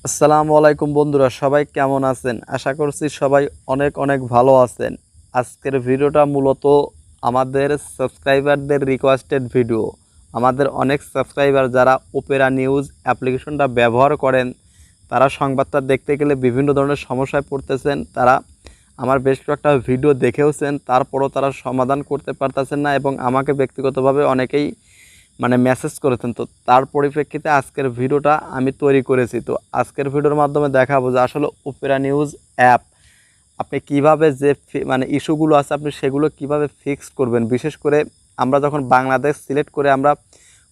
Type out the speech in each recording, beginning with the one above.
আসসালামু আলাইকুম বন্ধুরা, সবাই কেমন আছেন? আশা করছি সবাই অনেক অনেক ভালো আছেন। আজকের ভিডিওটা মূলত আমাদের সাবস্ক্রাইবারদের রিকোয়েস্টেড ভিডিও। আমাদের অনেক সাবস্ক্রাইবার যারা ওপেরা নিউজ অ্যাপ্লিকেশনটা ব্যবহার করেন, তারা সংবাদটা দেখতে গেলে বিভিন্ন ধরনের সমস্যায় পড়তেছেন। তারা আমার বেশ কয়েকটা ভিডিও দেখেওছেন, তারপরও তারা সমাধান করতে পারতেছেন না এবং আমাকে ব্যক্তিগতভাবে অনেকেই মেসেজ করেছেন। তো তার পরিপ্রেক্ষিতে আজকের ভিডিওটা আমি তৈরি করেছি। তো আজকের ভিডিওর মাধ্যমে দেখাবো যে আসলে ওপেরা নিউজ অ্যাপ আপনি কিভাবে যে ইস্যুগুলো আছে আপনি সেগুলো কিভাবে ফিক্স করবেন। বিশেষ করে আমরা যখন বাংলাদেশ সিলেক্ট করে আমরা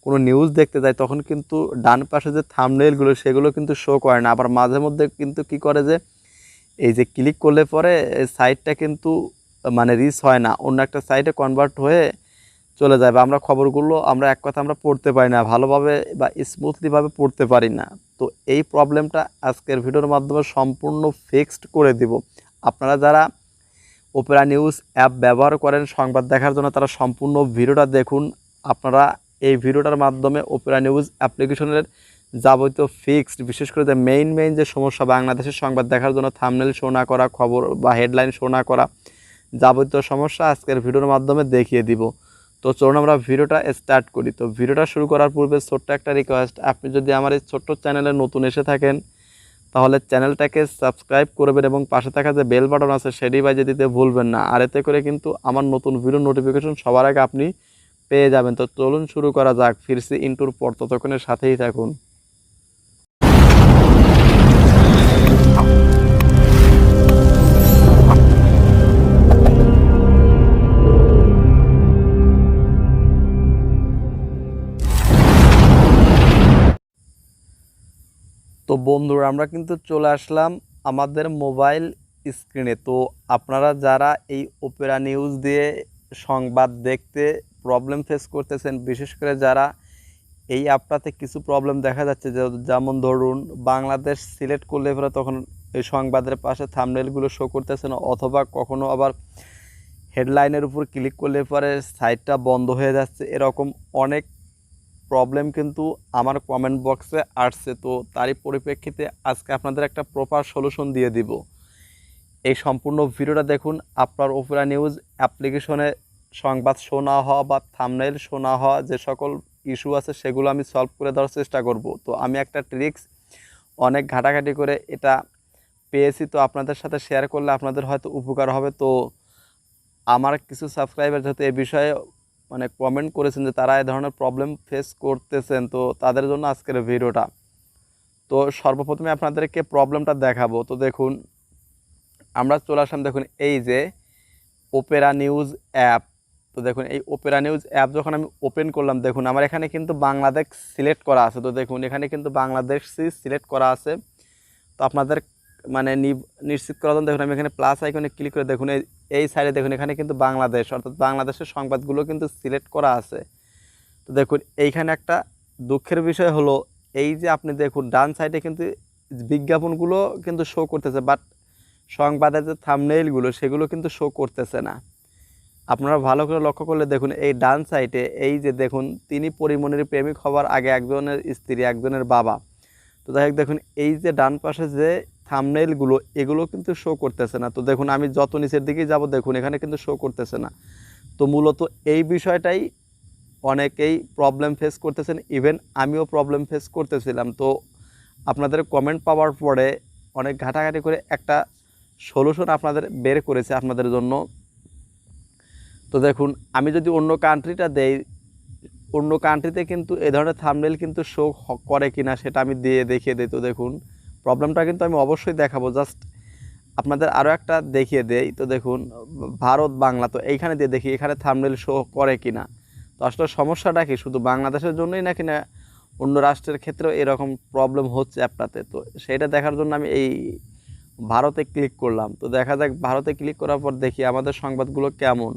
কোনো নিউজ দেখতে যাই, তখন কিন্তু ডান পাশে যে থাম্বনেইলগুলো সেগুলো কিন্তু শো করে না। আবার মাঝে মধ্যে কিন্তু কি করে যে এই যে ক্লিক করলে পরে সাইটটা কিন্তু রিচ হয় না, অন্য একটা সাইটে কনভার্ট হয়ে চলে যায়, বা আমরা খবরগুলো এক কথা আমরা পড়তে পারি না ভালোভাবে বা স্মুথলিভাবে পড়তে পারি না। তো এই প্রবলেমটা আজকের ভিডিওর মাধ্যমে সম্পূর্ণ ফিক্সড করে দিব। আপনারা যারা ওপেরা নিউজ অ্যাপ ব্যবহার করেন সংবাদ দেখার জন্য, তারা সম্পূর্ণ ভিডিওটা দেখুন। আপনারা এই ভিডিওটার মাধ্যমে ওপেরা নিউজ অ্যাপ্লিকেশনের যাবতীয় ফিক্সড, বিশেষ করে যে মেইন যে সমস্যা বাংলাদেশের সংবাদ দেখার জন্য থাম্বনেল শো না করা, খবর বা হেডলাইন শো না করা, যাবতীয় সমস্যা আজকের ভিডিওর মাধ্যমে দেখিয়ে দিব। তো চলুন আমরা ভিডিওটা স্টার্ট করি। তো ভিডিওটা শুরু করার পূর্বে ছোট্ট একটা রিকোয়েস্ট, আপনি যদি আমার এই ছোট্ট চ্যানেলে নতুন এসে থাকেন তাহলে চ্যানেলটাকে সাবস্ক্রাইব করবেন এবং পাশে থাকা যে বেল বাটন আছে সেটি বাজিয়ে দিতে ভুলবেন না। আর এতে করে কিন্তু আমার নতুন ভিডিও নোটিফিকেশন সবার আগে আপনি পেয়ে যাবেন। তো চলুন শুরু করা যাক। ফিরছি ইন্টুর পর, ততক্ষণের সাথেই থাকুন। তো বন্ধুরা, আমরা কিন্তু চলে আসলাম আমাদের মোবাইল স্ক্রিনে। তো আপনারা যারা এই ওপেরা নিউজ দিয়ে সংবাদ দেখতে প্রবলেম ফেস করতেছেন, বিশেষ করে যারা এই অ্যাপটাতে কিছু প্রবলেম দেখা যাচ্ছে, যেমন ধরুন বাংলাদেশ সিলেক্ট করলে পরে তখন এই সংবাদের পাশে থাম্বনেইলগুলো শো করতেছে না, অথবা কখনো আবার হেডলাইনের উপর ক্লিক করলে পরে সাইটটা বন্ধ হয়ে যাচ্ছে, এরকম অনেক প্রবলেম কিন্তু আমার কমেন্ট বক্সে আসছে। তো তারই পরিপ্রেক্ষিতে আজকে আপনাদের একটা প্রপার সলিউশন দিয়ে দিব। এই সম্পূর্ণ ভিডিওটা দেখুন। আপনার ওপেরা নিউজ অ্যাপ্লিকেশনে সংবাদ শো না হওয়া বা থাম্বনেইল শো না হওয়া যে সকল ইস্যু আছে সেগুলো আমি সলভ করে দেওয়ার চেষ্টা করব। তো আমি একটা ট্রিক্স অনেক ঘাটাঘাটি করে এটা পেয়েছি, তো আপনাদের সাথে শেয়ার করলে আপনাদের হয়তো উপকার হবে। তো আমার কিছু সাবস্ক্রাইবার যেহেতু এই বিষয়ে কমেন্ট করেছেন যে তারা এই ধরনের প্রবলেম ফেস করতেছেন, তো তাদের জন্য আজকের ভিডিওটা। তো সর্বপ্রথমে আপনাদেরকে প্রবলেমটা দেখাবো। তো দেখুন, আমরা চলে আসলাম, দেখুন এই যে ওপেরা নিউজ অ্যাপ। তো দেখুন এই ওপেরা নিউজ অ্যাপ যখন আমি ওপেন করলাম, দেখুন আমার এখানে কিন্তু বাংলাদেশ সিলেক্ট করা আছে। তো দেখুন এখানে কিন্তু বাংলাদেশই সিলেক্ট করা আছে। তো আপনাদের নিশ্চিত করার জন্য দেখুন আমি এখানে প্লাস আইকনে ক্লিক করে দেখুন এই সাইডে দেখুন এখানে কিন্তু বাংলাদেশ, অর্থাৎ বাংলাদেশের সংবাদগুলো কিন্তু সিলেক্ট করা আছে। তো দেখুন এইখানে একটা দুঃখের বিষয় হলো, এই যে আপনি দেখুন ডান সাইডে কিন্তু বিজ্ঞাপনগুলো কিন্তু শো করতেছে, বাট সংবাদের যে থাম্বনেইলগুলো সেগুলো কিন্তু শো করতেছে না। আপনারা ভালো করে লক্ষ্য করলে দেখুন এই ডান সাইডে এই যে দেখুন, তিনি পরিমণির প্রেমিক হওয়ার আগে একজনের স্ত্রী, একজনের বাবা। তো যাই হোক, দেখুন এই যে ডান পাশে যে থাম্বনেইলগুলো এগুলো কিন্তু শো করতেছে না। তো দেখুন আমি যত নিচের দিকেই যাব দেখুন এখানে কিন্তু শো করতেছে না। তো মূলত এই বিষয়টাই অনেকেই প্রবলেম ফেস করতেছেন, ইভেন আমিও প্রবলেম ফেস করতেছিলাম। তো আপনাদের কমেন্ট পাওয়ার পরে অনেক ঘাটাঘাটি করে একটা সলিউশন আপনাদের বের করেছে আপনাদের জন্য। তো দেখুন আমি যদি অন্য কান্ট্রিটা দেই, অন্য কান্ট্রিতে কিন্তু এই ধরনের থাম্বনেইল কিন্তু শো করে কিনা সেটা আমি দিয়ে দেখিয়ে দিই। তো দেখুন প্রবলেমটা কিন্তু আমি অবশ্যই দেখাবো, জাস্ট আপনাদের আরও একটা দেখিয়ে দেই। তো দেখুন ভারত বাংলা, তো এইখানে দিয়ে দেখি এখানে থাম্বনেইল শো করে কিনা। তো আসলে সমস্যাটা কি শুধু বাংলাদেশের জন্যই নাকি না অন্য রাষ্ট্রের ক্ষেত্রেও এরকম প্রবলেম হচ্ছে অ্যাপটাতে? তো সেইটা দেখার জন্য আমি এই ভারতে ক্লিক করলাম। তো দেখা যাক ভারতে ক্লিক করার পর দেখি আমাদের সংবাদগুলো কেমন,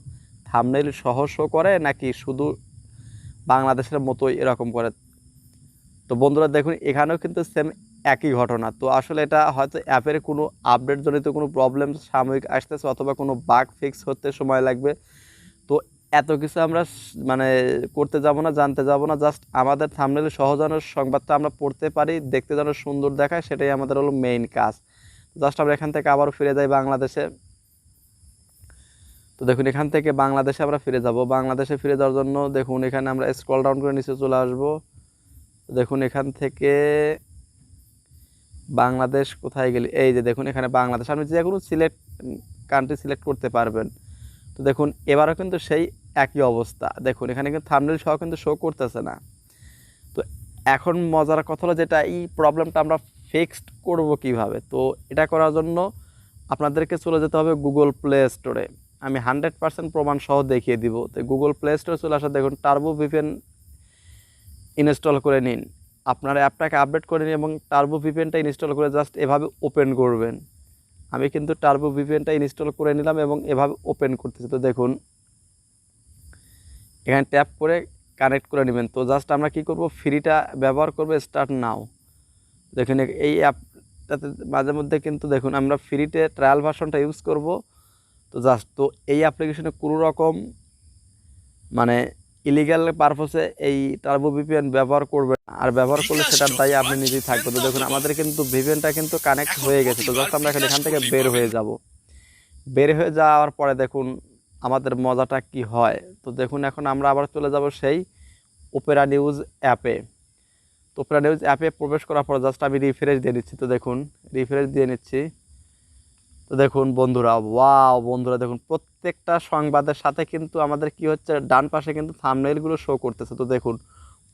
থাম্বনেইল সহ শো করে নাকি শুধু বাংলাদেশের মতোই এরকম করে। তো বন্ধুরা দেখুন এখানেও কিন্তু সেম একই ঘটনা। তো আসলে এটা হয়তো অ্যাপের কোনো আপডেট জনিত কোনো প্রবলেম সাময়িক আসতেছে, অথবা কোনো বাগ ফিক্স হতে সময় লাগবে। তো এত কিছু আমরা মানে করতে যাব না, জানতে যাব না, জাস্ট আমাদের থাম্বনেল সহ যেন সংবাদটা আমরা পড়তে পারি, দেখতে যেন সুন্দর দেখায়, সেটাই আমাদের হলো মেইন কাজ। জাস্ট আমরা এখান থেকে আবার ফিরে যাই বাংলাদেশে। তো দেখুন এখান থেকে বাংলাদেশে আমরা ফিরে যাব। বাংলাদেশে ফিরে যাওয়ার জন্য দেখুন এখানে আমরা স্ক্রল ডাউন করে নিচে চলে আসব। দেখুন এখান থেকে বাংলাদেশ কোথায় গেলি, এই যে দেখুন এখানে বাংলাদেশ, আপনি যে কোনো কান্ট্রি সিলেক্ট করতে পারবেন। তো দেখুন এবারও কিন্তু সেই একই অবস্থা, দেখুন এখানে কিন্তু থাম্বনেল সহ কিন্তু শো করতেছে না। তো এখন মজার কথা হলো যেটা, এই প্রবলেমটা আমরা ফিক্সড করব কিভাবে। তো এটা করার জন্য আপনাদেরকে চলে যেতে হবে গুগল প্লে স্টোরে। আমি 100% প্রমাণ সহ দেখিয়ে দিব। তো গুগল প্লে স্টোরে চলে আসা, দেখুন টার্বো ভিপিএন ইনস্টল করে নিন। আপনার অ্যাপটাকে আপডেট করে নিন এবং টার্বো ভিপিএনটা ইনস্টল করে জাস্ট এভাবে ওপেন করবেন। আমি কিন্তু টার্বো ভিপিএনটা ইনস্টল করে নিলাম এবং এভাবে ওপেন করতেছি। তো দেখুন এখানে ট্যাপ করে কানেক্ট করে নেবেন। তো জাস্ট আমরা কি করব, ফ্রিটা ব্যবহার করব, স্টার্ট নাও। দেখুন এই অ্যাপটাতে মাঝে মধ্যে কিন্তু দেখুন আমরা ফ্রিতে ট্রায়াল ভার্সনটা ইউজ করব। তো জাস্ট তো এই অ্যাপ্লিকেশনে কোনো রকম মানে ইলিগাল পারপোসে এই টার্বো ভিপিএন ব্যবহার করবেন, আর ব্যবহার করলে সেটার দায়ী আপনি নিজেই থাকবেন। তো দেখুন আমাদের কিন্তু ভিপিএনটা কিন্তু কানেক্ট হয়ে গেছে। তো জাস্ট আমরা এখান থেকে বের হয়ে যাব। বের হয়ে যাওয়ার পরে দেখুন আমাদের মজাটা কি হয়। তো দেখুন এখন আমরা আবার চলে যাব সেই ওপেরা নিউজ অ্যাপে। তো ওপেরা নিউজ অ্যাপে প্রবেশ করার পর জাস্ট আমি রিফ্রেশ দিয়ে দিচ্ছি। তো দেখুন রিফ্রেশ দিয়ে নিচ্ছি। তো দেখুন বন্ধুরা, ওয়াও বন্ধুরা, দেখুন প্রত্যেকটা সংবাদের সাথে কিন্তু আমাদের কি হচ্ছে, ডান পাশে কিন্তু থাম্বনেইলগুলো শো করতেছে। তো দেখুন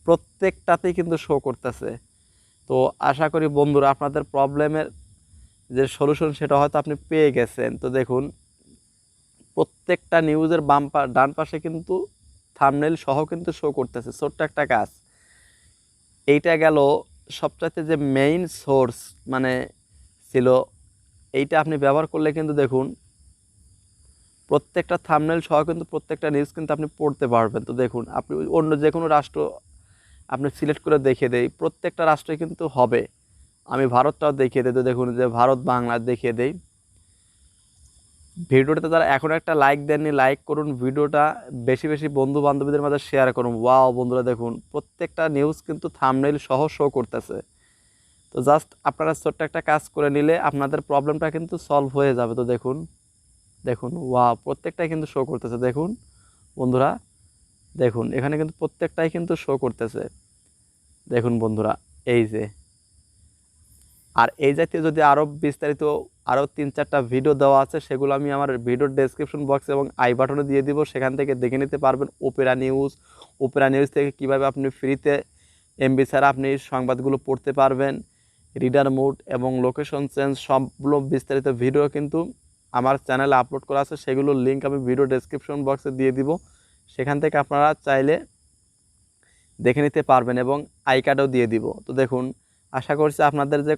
প্রত্যেকটাতেই কিন্তু শো করতেছে। তো আশা করি বন্ধুরা আপনাদের প্রবলেমের যে সলিউশন সেটা হয়তো আপনি পেয়ে গেছেন। তো দেখুন প্রত্যেকটা নিউজের ডান পাশে কিন্তু থাম্বনেইল সহ কিন্তু শো করতেছে। ছোট্ট একটা কাজ, এইটা গেল সবচাইতে যে মেইন সোর্স মানে ছিল, এইটা আপনি ব্যবহার করলে কিন্তু দেখুন প্রত্যেকটা থাম্বনেইল সহ কিন্তু প্রত্যেকটা নিউজ কিন্তু আপনি পড়তে পারবেন। তো দেখুন আপনি অন্য যে কোনো রাষ্ট্র আপনি সিলেক্ট করে দেখিয়ে দেই, প্রত্যেকটা রাষ্ট্রে কিন্তু হবে। আমি ভারতটাও দেখিয়ে দিই। তো দেখুন যে ভারত বাংলা দেখিয়ে দেই। ভিডিওটাতে যারা এখন একটা লাইক দেননি, লাইক করুন, ভিডিওটা বেশি বেশি বন্ধু বান্ধবীদের মাঝে শেয়ার করুন। ওয়াও বন্ধুরা, দেখুন প্রত্যেকটা নিউজ কিন্তু থাম্বনেইল সহ শো করতেছে। তো জাস্ট আপনারা ছোট্ট একটা কাজ করে নিলে আপনাদের প্রবলেমটা কিন্তু সলভ হয়ে যাবে। তো দেখুন দেখুন ওয়াও প্রত্যেকটাই কিন্তু শো করতেছে। দেখুন বন্ধুরা, দেখুন এখানে কিন্তু প্রত্যেকটাই কিন্তু শো করতেছে। দেখুন বন্ধুরা, এই যে, আর এই জাতীয় যদি আরও বিস্তারিত আরও 3-4টা ভিডিও দেওয়া আছে, সেগুলো আমি আমার ভিডিওর ডেসক্রিপশন বক্স এবং আই বাটনে দিয়ে দিব, সেখান থেকে দেখে নিতে পারবেন। ওপেরা নিউজ থেকে কিভাবে আপনি ফ্রিতে এমবি ছাড়া আপনি সংবাদগুলো পড়তে পারবেন, রিডার মোড এবং লোকেশন চেঞ্জ সবগুলো বিস্তারিত ভিডিও কিন্তু আমার চ্যানেলে আপলোড করা আছে। সেগুলোর লিঙ্ক আমি ভিডিও ডেসক্রিপশন বক্সে দিয়ে দিব, সেখান থেকে আপনারা চাইলে দেখে নিতে পারবেন এবং আই কার্ডও দিয়ে দিব। তো দেখুন আশা করছি আপনাদের যে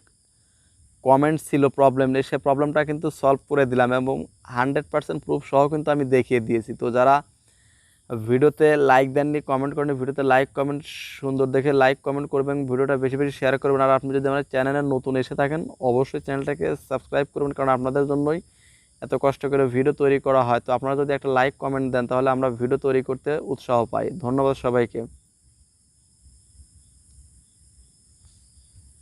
কমেন্ট ছিল প্রবলেম নেই, সে প্রবলেমটা কিন্তু সলভ করে দিলাম এবং 100% প্রুফ সহ কিন্তু আমি দেখিয়ে দিয়েছি। তো যারা ভিডিওতে লাইক দেননি, কমেন্ট করেন, ভিডিওতে লাইক কমেন্ট সুন্দর দেখে লাইক কমেন্ট করবেন, ভিডিওটা বেশি বেশি শেয়ার করবেন। আর আপনি যদি আমার চ্যানেলে নতুন এসে থাকেন অবশ্যই চ্যানেলটাকে সাবস্ক্রাইব করবেন, কারণ আপনাদের জন্যই এত কষ্ট করে ভিডিও তৈরি করা হয়। তো আপনারা যদি একটা লাইক কমেন্ট দেন তাহলে আমরা ভিডিও তৈরি করতে উৎসাহ পাই। ধন্যবাদ সবাইকে।